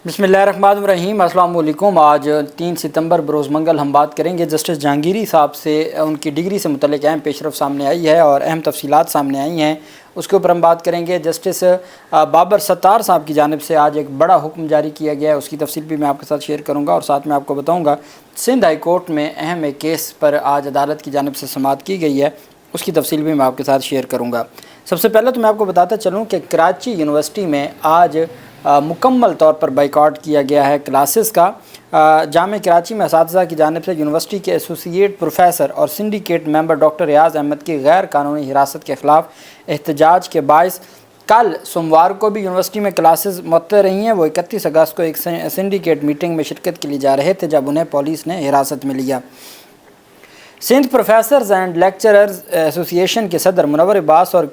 بسم اللہ الرحمن الرحیم۔ السلام علیکم۔ آج 3 ستمبر بروز منگل ہم بات کریں گے جسٹس جہانگیری صاحب سے۔ ان کی ڈگری سے متعلق اہم پیش رفت سامنے آئی ہے اور اہم تفصیلات سامنے آئی ہیں، اس کے اوپر ہم بات کریں گے۔ جسٹس بابر ستار صاحب کی جانب سے آج ایک بڑا حکم جاری کیا گیا ہے، اس کی تفصیل بھی میں آپ کے ساتھ شیئر کروں گا، اور ساتھ میں آپ کو بتاؤں گا سندھ ہائی کورٹ میں اہم ایک کیس پر آج عدالت کی جانب سے سماعت کی گئی ہے، اس کی تفصیل بھی میں آپ کے ساتھ شیئر کروں گا۔ سب سے پہلے تو میں آپ کو بتاتا چلوں کہ کراچی یونیورسٹی میں آج مکمل طور پر بائیکاٹ کیا گیا ہے کلاسز کا۔ جامعہ کراچی میں اساتذہ کی جانب سے یونیورسٹی کے ایسوسیٹ پروفیسر اور syndicate member doctor Riyaz Ahmad کی غیر قانونی حراست کے خلاف احتجاج کے باعث کل سوموار کو بھی یونیورسٹی میں کلاسز معطل رہی ہیں۔ وہ 31 اگست کو ایک سنڈیکیٹ میٹنگ میں شرکت کے لیے جا رہے تھے جب انہیں پولیس نے حراست میں لیا۔ سندھ پروفیسرز اینڈ لیکچررز ایسوسی ایشن کے صدر منور عباس اور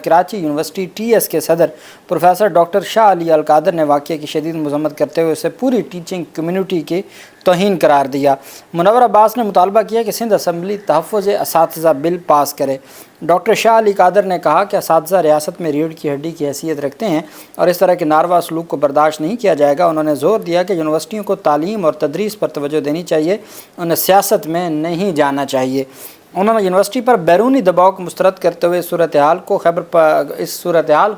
کراچی یونیورسٹی ٹی ایس کے صدر پروفیسر ڈاکٹر شاہ علی القادر نے واقعے کی شدید مذمت کرتے ہوئے اسے پوری ٹیچنگ کمیونٹی کی توہین قرار دیا۔ منور عباس نے مطالبہ کیا کہ سندھ اسمبلی تحفظ اساتذہ بل پاس کرے۔ ڈاکٹر شاہ علی قادر نے کہا کہ اساتذہ ریاست میں ریڑھ کی ہڈی کی حیثیت رکھتے ہیں اور اس طرح کے ناروا سلوک کو برداشت نہیں کیا جائے گا۔ انہوں نے زور دیا کہ یونیورسٹیوں کو تعلیم اور تدریس پر توجہ دینی چاہیے، انہیں سیاست میں نہیں جانا چاہیے۔ انہوں نے یونیورسٹی پر بیرونی دباؤ کو مسترد کرتے ہوئے اس صورتحال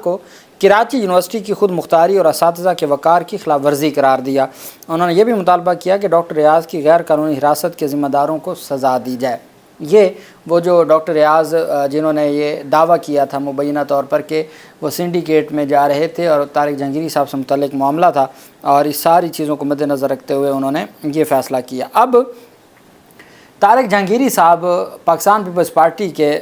کو کراچی یونیورسٹی کی خود مختاری اور اساتذہ کے وقار کی خلاف ورزی قرار دیا۔ انہوں نے یہ بھی مطالبہ کیا کہ ڈاکٹر ریاض کی غیر قانونی حراست کے ذمہ داروں کو سزا دی جائے۔ یہ وہ جو ڈاکٹر ریاض جنہوں نے یہ دعویٰ کیا تھا مبینہ طور پر کہ وہ سنڈیکیٹ میں جا رہے تھے اور طارق جہانگیری صاحب سے متعلق معاملہ تھا، اور اس ساری چیزوں کو مد نظر رکھتے ہوئے انہوں نے یہ فیصلہ کیا۔ اب طارق جہانگیری صاحب پاکستان پیپلز پارٹی کے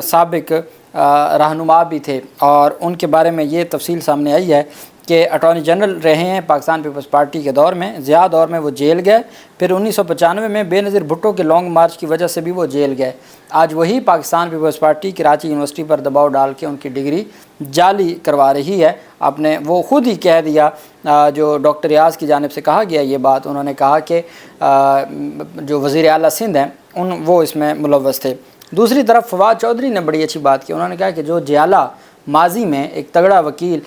سابق رہنما بھی تھے، اور ان کے بارے میں یہ تفصیل سامنے آئی ہے کہ اٹارنی جنرل رہے ہیں پاکستان پیپلز پارٹی کے دور میں، ضیاء دور میں وہ جیل گئے، پھر 1995 میں بے نظیر بھٹو کے لانگ مارچ کی وجہ سے بھی وہ جیل گئے۔ آج وہی پاکستان پیپلز پارٹی کراچی یونیورسٹی پر دباؤ ڈال کے ان کی ڈگری جعلی کروا رہی ہے۔ وہ خود ہی کہہ دیا، جو ڈاکٹر ریاض کی جانب سے کہا گیا یہ بات، انہوں نے کہا کہ جو وزیر اعلیٰ سندھ ہیں وہ اس میں ملوث تھے۔ دوسری طرف فواد چودھری نے بڑی اچھی بات کی، انہوں نے کہا کہ جو جیالہ ماضی میں ایک تگڑا وکیل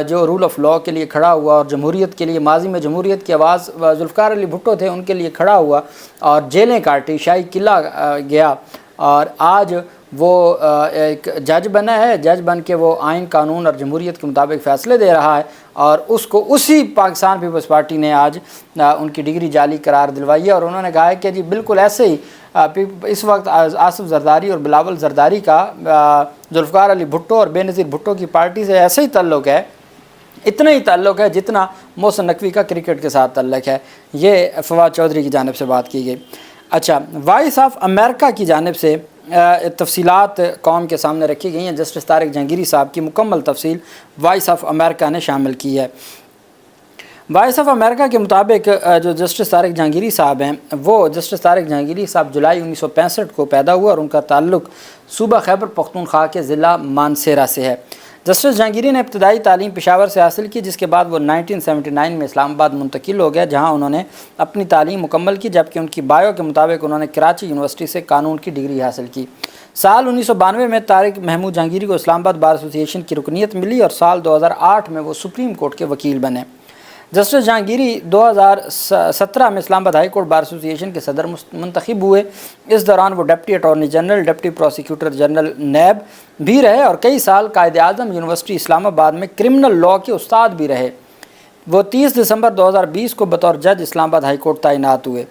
جو رول آف لاء کے لیے کھڑا ہوا اور جمہوریت کے لیے، ماضی میں جمہوریت کی آواز ذوالفقار علی بھٹو تھے، ان کے لیے کھڑا ہوا اور جیلیں کاٹی، شاہی قلعہ گیا، اور آج وہ ایک جج بنا ہے، جج بن کے وہ آئین قانون اور جمہوریت کے مطابق فیصلے دے رہا ہے، اور اسی پاکستان پیپلز پارٹی نے آج ان کی ڈگری جعلی قرار دلوائی ہے۔ اور انہوں نے کہا ہے کہ جی بالکل ایسے ہی اس وقت آصف زرداری اور بلاول زرداری کا ذوالفقار علی بھٹو اور بے نظیر بھٹو کی پارٹی سے ایسا ہی تعلق ہے، اتنا ہی تعلق ہے جتنا محسن نقوی کا کرکٹ کے ساتھ تعلق ہے۔ یہ فواد چودھری کی جانب سے بات کی گئی۔ اچھا، وائس آف امریکہ کی جانب سے تفصیلات قوم کے سامنے رکھی گئی ہیں۔ جسٹس طارق جہانگیری صاحب کی مکمل تفصیل وائس آف امریکہ نے شامل کی ہے۔ وائس آف امریکہ کے مطابق جو جسٹس طارق جہانگیری صاحب ہیں، وہ جسٹس طارق جہانگیری صاحب جولائی 1965 کو پیدا ہوئے اور ان کا تعلق صوبہ خیبر پختونخوا کے ضلع مانسہرہ سے ہے۔ جسٹس جہانگیری نے ابتدائی تعلیم پشاور سے حاصل کی، جس کے بعد وہ 1979 میں اسلام آباد منتقل ہو گیا، جہاں انہوں نے اپنی تعلیم مکمل کی، جبکہ ان کی بائیو کے مطابق انہوں نے کراچی یونیورسٹی سے قانون کی ڈگری حاصل کی۔ سال 1992 میں طارق محمود جہانگیری کو اسلام آباد بار ایسوسی ایشن کی رکنیت ملی، اور سال 2008 میں وہ سپریم کورٹ کے وکیل بنے۔ جسٹس جہانگیری 2017 میں اسلام آباد ہائی کورٹ بار ایسوسی ایشن کے صدر منتخب ہوئے۔ اس دوران وہ deputy attorney general, deputy prosecutor general NAB بھی رہے، اور کئی سال قائد اعظم یونیورسٹی اسلام آباد میں کرمنل لاء کے استاد بھی رہے۔ وہ 30 دسمبر 2020 کو بطور جج اسلام آباد ہائی کورٹ تعینات ہوئے۔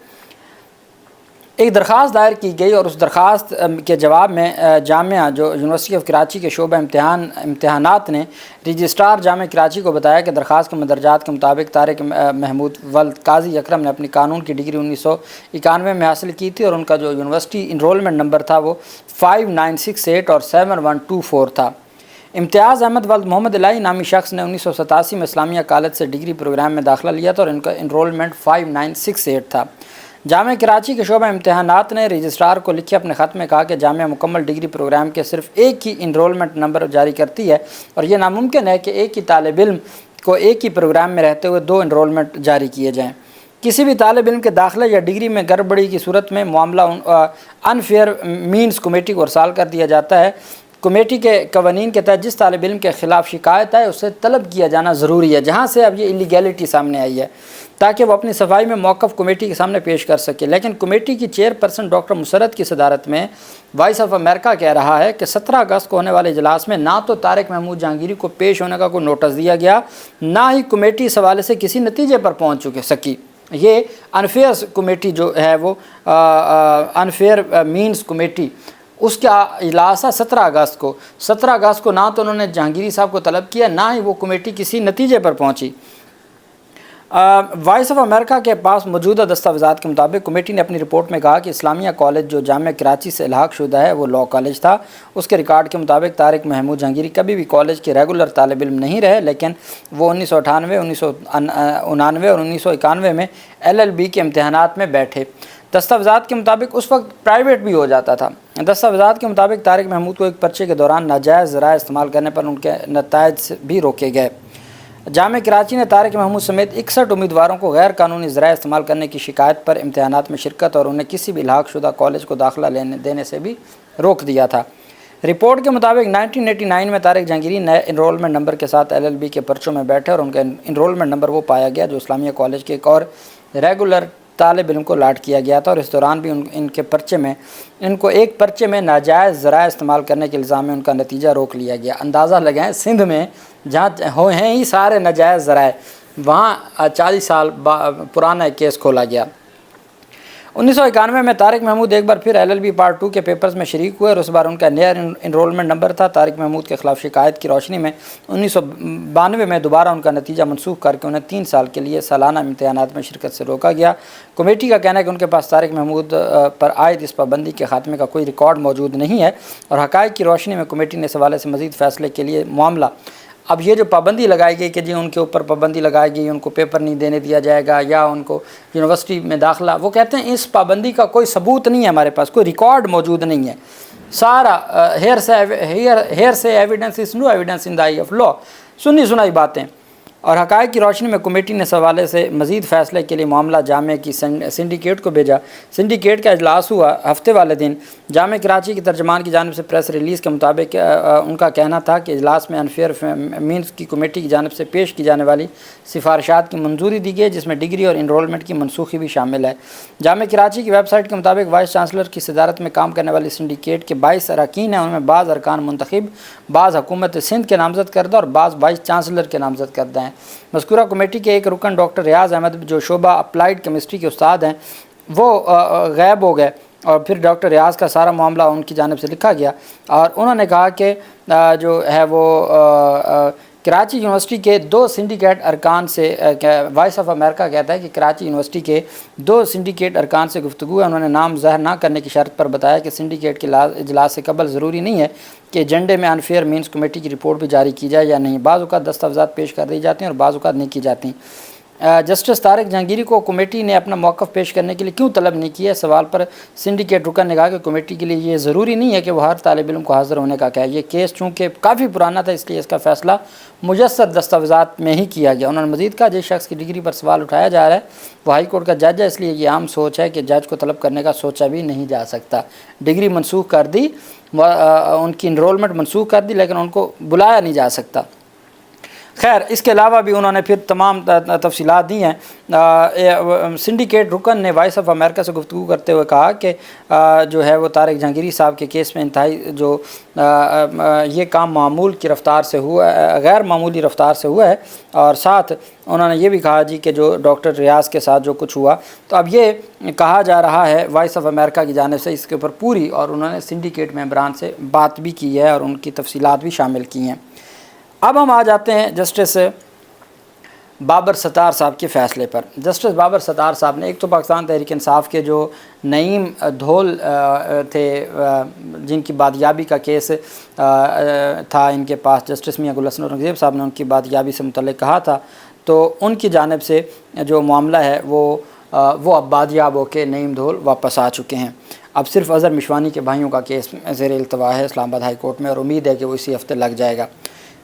ایک درخواست دائر کی گئی، اور اس درخواست کے جواب میں جامعہ جو یونیورسٹی آف کراچی کے شعبہ امتحانات نے رجسٹرار جامعہ کراچی کو بتایا کہ درخواست کے مندرجات کے مطابق طارق محمود ولد قاضی اکرم نے اپنی قانون کی ڈگری 1991 میں حاصل کی تھی، اور ان کا جو یونیورسٹی انرولمنٹ نمبر تھا وہ 5968 اور 7124 تھا۔ امتیاز احمد ولد محمد الہی نامی شخص نے 1987 میں اسلامیہ کالج سے ڈگری پروگرام میں داخلہ لیا تھا، اور ان کا انرولمنٹ 5968 تھا۔ جامعہ کراچی کے شعبہ امتحانات نے رجسٹرار کو لکھے اپنے خط میں کہا کہ جامعہ مکمل ڈگری پروگرام کے صرف ایک ہی انرولمنٹ نمبر جاری کرتی ہے، اور یہ ناممکن ہے کہ ایک ہی طالب علم کو ایک ہی پروگرام میں رہتے ہوئے 2 انرولمنٹ جاری کیے جائیں۔ کسی بھی طالب علم کے داخلے یا ڈگری میں گڑبڑی کی صورت میں معاملہ انفیئر مینز کمیٹی کو ارسال کر دیا جاتا ہے۔ کمیٹی کے قوانین کے تحت جس طالب علم کے خلاف شکایت ہے اسے طلب کیا جانا ضروری ہے، جہاں سے اب یہ انلیگیلٹی سامنے آئی ہے، تاکہ وہ اپنی صفائی میں موقف کمیٹی کے سامنے پیش کر سکے۔ لیکن کمیٹی کی چیئرپرسن ڈاکٹر مسرت کی صدارت میں وائس آف امریکہ کہہ رہا ہے کہ 17 اگست کو ہونے والے اجلاس میں نہ تو طارق محمود جہانگیری کو پیش ہونے کا کوئی نوٹس دیا گیا، نہ ہی کمیٹی اس حوالے سے کسی نتیجے پر پہنچ سکی۔ یہ انفیئرز کمیٹی جو ہے وہ انفیئر مینز کمیٹی، اس کا اجلاس ہے 17 اگست کو۔ 17 اگست کو نہ تو انہوں نے جہانگیری صاحب کو طلب کیا، نہ ہی وہ کمیٹی کسی نتیجے پر پہنچی۔ وائس آف امریکہ کے پاس موجودہ دستاویزات کے مطابق کمیٹی نے اپنی رپورٹ میں کہا کہ اسلامیہ کالج جو جامعہ کراچی سے الحاق شدہ ہے وہ لاء کالج تھا۔ اس کے ریکارڈ کے مطابق طارق محمود جہانگیری کبھی بھی کالج کے ریگولر طالب علم نہیں رہے، لیکن وہ 1998، 1999 اور 1991 میں LLB کے امتحانات میں بیٹھے۔ دستاویزات کے مطابق اس وقت پرائیویٹ بھی ہو جاتا تھا۔ دستاویزات کے مطابق طارق محمود کو ایک پرچے کے دوران ناجائز ذرائع استعمال کرنے پر ان کے نتائج بھی روکے گئے۔ جامعہ کراچی نے طارق محمود سمیت 61 امیدواروں کو غیر قانونی ذرائع استعمال کرنے کی شکایت پر امتحانات میں شرکت اور انہیں کسی بھی الحاق شدہ کالج کو داخلہ دینے سے بھی روک دیا تھا۔ رپورٹ کے مطابق 1989 میں طارق جہانگیری نئے انرولمنٹ نمبر کے ساتھ LLB کے پرچوں میں بیٹھے اور ان کا انرولمنٹ نمبر وہ پایا گیا جو اسلامیہ کالج کے ایک اور ریگولر طالب علم کو لاٹ کیا گیا تھا، اور اس دوران بھی ان کو ایک پرچے میں ناجائز ذرائع استعمال کرنے کے الزام میں ان کا نتیجہ روک لیا گیا۔ اندازہ لگائیں سندھ میں جہاں ہیں ہی سارے ناجائز ذرائع، وہاں 40 سال پرانا ایک کیس کھولا گیا۔ 1991 میں طارق محمود ایک بار پھر LLB پارٹ 2 کے پیپرز میں شریک ہوئے اور اس بار ان کا نیا انرولمنٹ نمبر تھا۔ طارق محمود کے خلاف شکایت کی روشنی میں 1992 میں دوبارہ ان کا نتیجہ منسوخ کر کے انہیں 3 سال کے لیے سالانہ امتحانات میں شرکت سے روکا گیا۔ کمیٹی کا کہنا ہے کہ ان کے پاس طارق محمود پر عائد اس پابندی کے خاتمے کا کوئی ریکارڈ موجود نہیں ہے، اور حقائق کی روشنی میں کمیٹی نے اس حوالے سے مزید فیصلے کے لیے معاملہ، اب یہ جو پابندی لگائی گئی کہ جی ان کے اوپر پابندی لگائی گئی، ان کو پیپر نہیں دینے دیا جائے گا یا ان کو یونیورسٹی میں داخلہ، وہ کہتے ہیں اس پابندی کا کوئی ثبوت نہیں ہے، ہمارے پاس کوئی ریکارڈ موجود نہیں ہے، سارا hearsay evidence is no evidence in the eye of law, سنی سنائی باتیں۔ اور حقائق کی روشنی میں کمیٹی نے اس حوالے سے مزید فیصلے کے لیے معاملہ جامعہ کی سنڈیکیٹ کو بھیجا۔ سنڈیکیٹ کا اجلاس ہوا ہفتے والے دن۔ جامعہ کراچی کے ترجمان کی جانب سے پریس ریلیز کے مطابق ان کا کہنا تھا کہ اجلاس میں انفیئر مینز کی کمیٹی کی جانب سے پیش کی جانے والی سفارشات کی منظوری دی گئی، جس میں ڈگری اور انرولمنٹ کی منسوخی بھی شامل ہے۔ جامعہ کراچی کی ویب سائٹ کے مطابق وائس چانسلر کی صدارت میں کام کرنے والی سنڈیکیٹ کے 22 اراکین ہیں، ان میں بعض ارکان منتخب، بعض حکومت سندھ کے نامزد کردہ اور بعض وائس چانسلر کے نامزد کردہ ہیں۔ مذکورہ کمیٹی کے ایک رکن ڈاکٹر ریاض احمد جو شعبہ اپلائیڈ کیمسٹری کے استاد ہیں، وہ غائب ہو گئے، اور پھر ڈاکٹر ریاض کا سارا معاملہ ان کی جانب سے لکھا گیا، اور انہوں نے کہا کہ جو ہے وہ کراچی یونیورسٹی کے 2 سنڈیکیٹ ارکان سے، وائس آف امریکہ کہتا ہے کہ کراچی یونیورسٹی کے 2 سنڈیکیٹ ارکان سے گفتگو ہے۔ انہوں نے نام ظاہر نہ کرنے کی شرط پر بتایا کہ سنڈیکیٹ کے اجلاس سے قبل ضروری نہیں ہے کہ ایجنڈے میں انفیئر مینز کمیٹی کی رپورٹ بھی جاری کی جائے یا نہیں، بعض اوقات دستاویزات پیش کر دی جاتی ہیں اور بعض اوقات نہیں کی جاتی۔ جسٹس طارق جہانگیری کو کمیٹی نے اپنا موقف پیش کرنے کے لیے کیوں طلب نہیں کیا، سوال پر سنڈیکیٹ رکن نے کہا کہ کمیٹی کے لیے یہ ضروری نہیں ہے کہ وہ ہر طالب علم کو حاضر ہونے کا کہے، یہ کیس چونکہ کافی پرانا تھا اس لیے اس کا فیصلہ مجسر دستاویزات میں ہی کیا گیا۔ انہوں نے مزید کہا جس شخص کی ڈگری پر سوال اٹھایا جا رہا ہے وہ ہائی کورٹ کا جج ہے، اس لیے یہ عام سوچ ہے کہ جج کو طلب کرنے کا سوچا بھی نہیں جا سکتا۔ ڈگری منسوخ کر دی، ان کی انرولمنٹ منسوخ کر دی، لیکن ان کو بلایا نہیں جا سکتا۔ خیر، اس کے علاوہ بھی انہوں نے پھر تمام تفصیلات دی ہیں۔ سنڈیکیٹ رکن نے وائس آف امریکہ سے گفتگو کرتے ہوئے کہا کہ جو ہے وہ طارق جہانگیری صاحب کے کیس میں انتہائی جو یہ کام معمول کی رفتار سے ہوا ہے، غیر معمولی رفتار سے ہوا ہے، اور ساتھ انہوں نے یہ بھی کہا جی کہ جو ڈاکٹر ریاض کے ساتھ جو کچھ ہوا، تو اب یہ کہا جا رہا ہے وائس آف امریکہ کی جانب سے اس کے اوپر پوری، اور انہوں نے سنڈیکیٹ ممبران سے بات بھی کی ہے اور ان کی تفصیلات بھی شامل کی ہیں۔ اب ہم آ جاتے ہیں جسٹس بابر ستار صاحب کے فیصلے پر۔ جسٹس بابر ستار صاحب نے ایک تو پاکستان تحریک انصاف کے جو نعیم دھول تھے جن کی بادیابی کا کیس تھا ان کے پاس، جسٹس میاں گل حسن اورنگزیب صاحب نے ان کی بادیابی سے متعلق کہا تھا، تو ان کی جانب سے جو معاملہ ہے وہ اب بادیاب ہو کے نعیم دھول واپس آ چکے ہیں۔ اب صرف اظہر مشوانی کے بھائیوں کا کیس زیر التوا ہے اسلام آباد ہائی کورٹ میں، اور امید ہے کہ وہ اسی ہفتے لگ جائے گا۔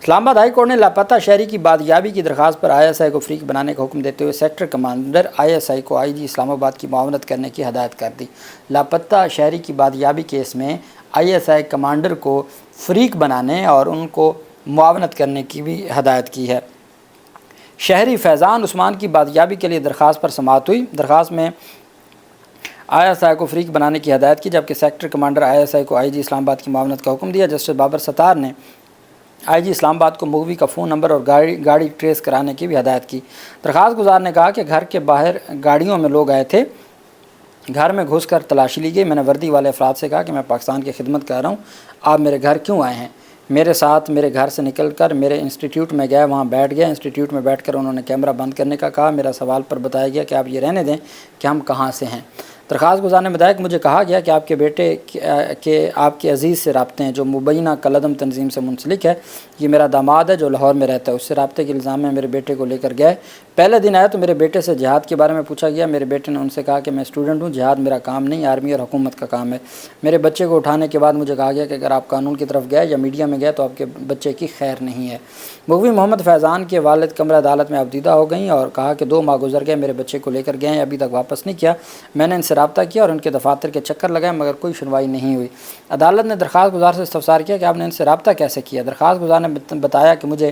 اسلام آباد ہائی کورٹ نے لاپتہ شہری کی بادیابی کی درخواست پر ISI کو فریق بنانے کا حکم دیتے ہوئے سیکٹر کمانڈر ISI کو IG اسلام آباد کی معاونت کرنے کی ہدایت کر دی۔ لاپتہ شہری کی بادیابی کیس میں ISI کمانڈر کو فریق بنانے اور ان کو معاونت کرنے کی بھی ہدایت کی ہے۔ شہری فیضان عثمان کی بازیابی کے لیے درخواست پر سماعت ہوئی۔ درخواست میں ISI کو فریق بنانے کی ہدایت کی، جبکہ سیکٹر کمانڈر ISI کو IG اسلام آباد کی معاونت کا حکم دیا۔ جسٹس بابر ستار نے IG اسلام آباد کو مغوی کا فون نمبر اور گاڑی ٹریس کرانے کی بھی ہدایت کی۔ درخواست گزار نے کہا کہ گھر کے باہر گاڑیوں میں لوگ آئے تھے، گھر میں گھس کر تلاشی لی گئی۔ میں نے وردی والے افراد سے کہا کہ میں پاکستان کی خدمت کر رہا ہوں، آپ میرے گھر کیوں آئے ہیں؟ میرے ساتھ میرے گھر سے نکل کر میرے انسٹیٹیوٹ میں گئے، وہاں بیٹھ گیا۔ انسٹیٹیوٹ میں بیٹھ کر انہوں نے کیمرہ بند کرنے کا کہا۔ میرا سوال پر بتایا گیا کہ آپ یہ رہنے دیں کہ ہم کہاں سے ہیں۔ درخواست گزار نے بتایا کہ مجھے کہا گیا کہ آپ کے بیٹے کے آپ کے عزیز سے رابطے ہیں جو مبینہ کالعدم تنظیم سے منسلک ہے۔ یہ میرا داماد ہے جو لاہور میں رہتا ہے، اس سے رابطے کے الزام میں میرے بیٹے کو لے کر گئے۔ پہلے دن آیا تو میرے بیٹے سے جہاد کے بارے میں پوچھا گیا۔ میرے بیٹے نے ان سے کہا کہ میں اسٹوڈنٹ ہوں، جہاد میرا کام نہیں، آرمی اور حکومت کا کام ہے۔ میرے بچے کو اٹھانے کے بعد مجھے کہا گیا کہ اگر آپ قانون کی طرف گئے یا میڈیا میں گئے تو آپ کے بچے کی خیر نہیں ہے۔ مغوی محمد فیضان کے والد کمرہ عدالت میں عبدیدہ ہو گئیں اور کہا کہ 2 ماہ گزر گئے، میرے بچے کو لے کر گئے ہیں، ابھی تک واپس نہیں کیا۔ میں نے ان سے رابطہ کیا اور ان کے دفاتر کے چکر لگائے مگر کوئی سنوائی نہیں ہوئی۔ عدالت نے درخواست گزار سے استفسار کیا کہ آپ نے ان سے رابطہ کیسے کیا؟ درخواست گزار نے بتایا کہ مجھے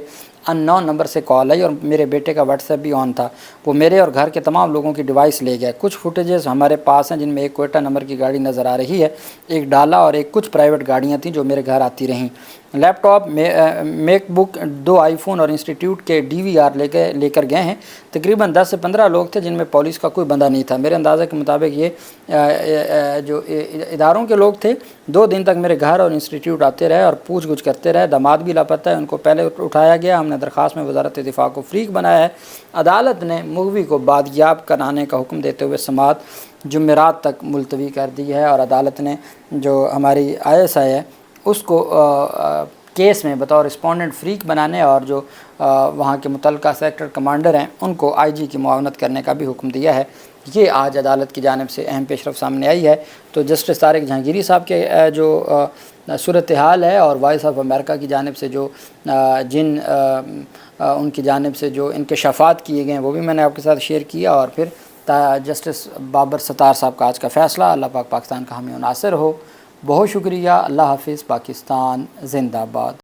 ان نون نمبر سے کال آئی اور میرے بیٹے کا واٹس ایپ بھی آن تھا، وہ میرے اور گھر کے تمام لوگوں کی ڈیوائس لے گئے۔ کچھ فوٹیجز ہمارے پاس ہیں جن میں ایک کوئٹہ نمبر کی گاڑی نظر آ رہی ہے، ایک ڈالا اور ایک کچھ پرائیویٹ گاڑیاں تھیں جو میرے گھر آتی رہیں۔ لیپ ٹاپ، میک بک، 2 آئی فون اور انسٹیٹیوٹ کے DVR لے کر گئے ہیں۔ تقریباً 10 سے 15 لوگ تھے جن میں پولیس کا کوئی بندہ نہیں تھا۔ میرے اندازے کے مطابق یہ جو اداروں کے لوگ تھے 2 دن تک میرے گھر اور انسٹیٹیوٹ آتے رہے اور پوچھ گچھ کرتے رہے۔ داماد بھی لاپتہ ہے، ان کو پہلے اٹھایا گیا۔ ہم نے درخواست میں وزارت دفاع کو فریق بنایا ہے۔ عدالت نے مغوی کو بازیاب کرانے کا حکم دیتے ہوئے سماعت جمعرات تک ملتوی کر دی ہے اور عدالت نے جو ہماری ISI ہے اس کو کیس میں بطور رسپونڈنٹ فریق بنانے اور جو وہاں کے متعلقہ سیکٹر کمانڈر ہیں ان کو IG کی معاونت کرنے کا بھی حکم دیا ہے۔ یہ آج عدالت کی جانب سے اہم پیشرفت سامنے آئی ہے۔ تو جسٹس طارق جہانگیری صاحب کے جو صورتحال ہے اور وائس آف امریکہ کی جانب سے جو ان کی جانب سے جو انکشافات کیے گئے ہیں وہ بھی میں نے آپ کے ساتھ شیئر کیا، اور پھر جسٹس بابر ستار صاحب کا آج کا فیصلہ۔ اللہ پاک پاکستان کا حامی و ناصر ہو۔ بہت شکریہ۔ اللہ حافظ۔ پاکستان زندہ باد۔